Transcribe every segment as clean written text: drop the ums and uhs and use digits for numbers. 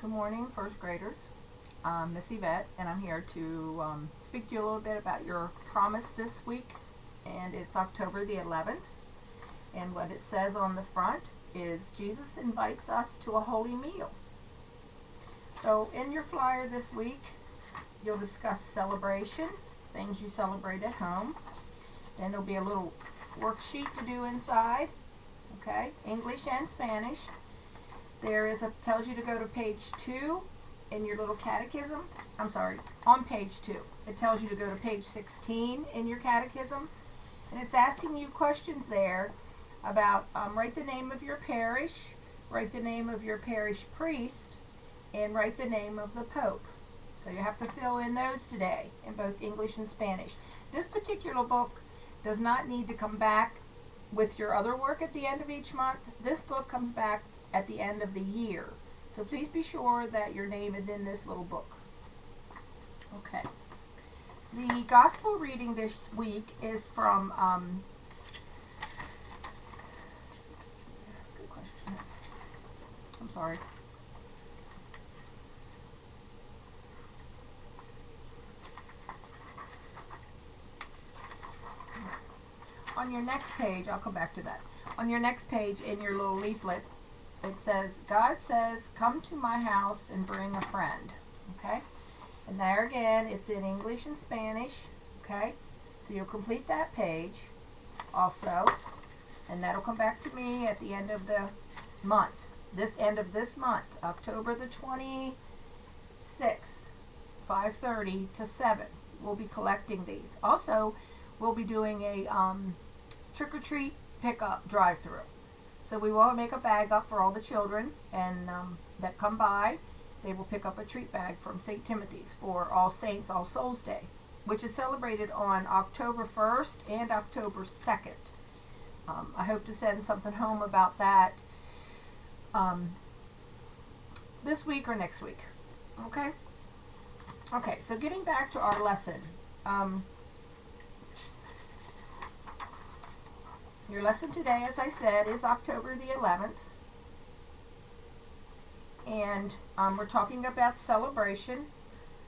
Good morning, first graders. I'm Miss Yvette, and I'm here to speak to you a little bit about your promise this week. And it's October the 11th. And what it says on the front is Jesus invites us to a holy meal. So in your flyer this week, you'll discuss celebration, things you celebrate at home. Then there'll be a little worksheet to do inside, okay, English and Spanish. Tells you to go to page 2 in your little catechism. I'm sorry, on page 2. It tells you to go to page 16 in your catechism. And it's asking you questions there about write the name of your parish, write the name of your parish priest, and write the name of the Pope. So you have to fill in those today in both English and Spanish. This particular book does not need to come back with your other work at the end of each month. This book comes back at the end of the year. So please be sure that your name is in this little book. Okay. The gospel reading this week is from, good question. I'm sorry. On your next page, I'll come back to that. On your next page in your little leaflet, it says, God says, come to my house and bring a friend. Okay? And there again, it's in English and Spanish. Okay? So you'll complete that page also. And that'll come back to me at the end of the month. This end of this month, October the 26th, 5:30 to 7. We'll be collecting these. Also, we'll be doing a trick-or-treat pickup drive-through. So we will make a bag up for all the children and that come by. They will pick up a treat bag from St. Timothy's for All Saints, All Souls Day, which is celebrated on October 1st and October 2nd. I hope to send something home about that this week or next week. Okay? Okay, so getting back to our lesson. Your lesson today, as I said, is October the 11th. And we're talking about celebration.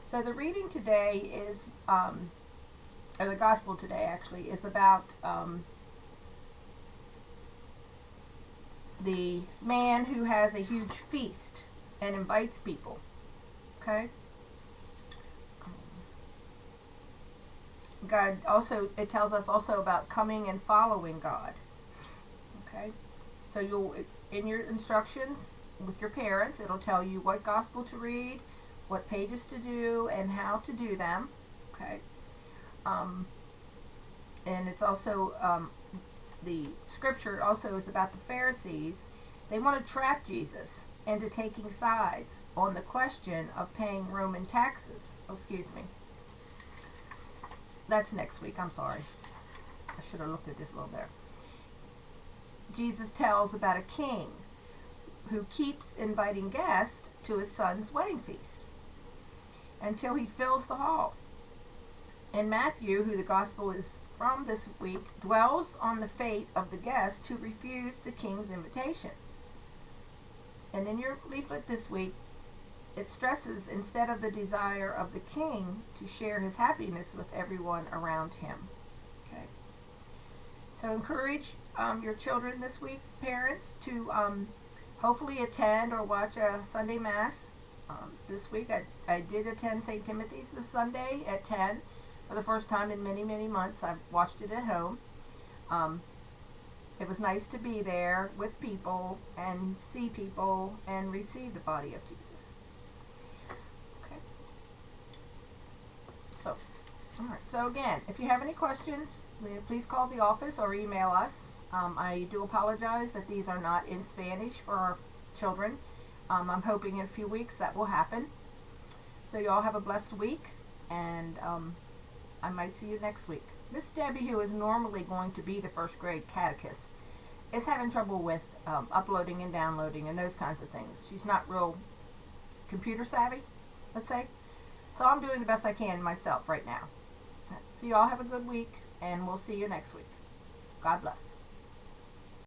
So the reading today is, or the gospel today actually, is about the man who has a huge feast and invites people. Okay? God also, it tells us also about coming and following God. Okay? So you'll, in your instructions with your parents, it'll tell you what gospel to read, what pages to do, and how to do them. Okay? And it's also, the scripture also is about the Pharisees. They want to trap Jesus into taking sides on the question of paying Roman taxes. Oh, excuse me. That's next week. I'm sorry. I should have looked at this a little better. Jesus tells about a king who keeps inviting guests to his son's wedding feast until he fills the hall. And Matthew, who the gospel is from this week, dwells on the fate of the guests who refuse the king's invitation. And in your leaflet this week, it stresses, instead of the desire of the king to share his happiness with everyone around him. Okay. So encourage your children this week, parents, to hopefully attend or watch a Sunday Mass. This week I did attend St. Timothy's this Sunday at 10 for the first time in many, many months. I've watched it at home. It was nice to be there with people and see people and receive the body of Jesus. So again, if you have any questions, please call the office or email us. I do apologize that these are not in Spanish for our children. I'm hoping in a few weeks that will happen. So you all have a blessed week, and I might see you next week. Miss Debbie, who is normally going to be the first grade catechist, is having trouble with uploading and downloading and those kinds of things. She's not real computer savvy, let's say. So I'm doing the best I can myself right now. So you all have a good week, and we'll see you next week. God bless.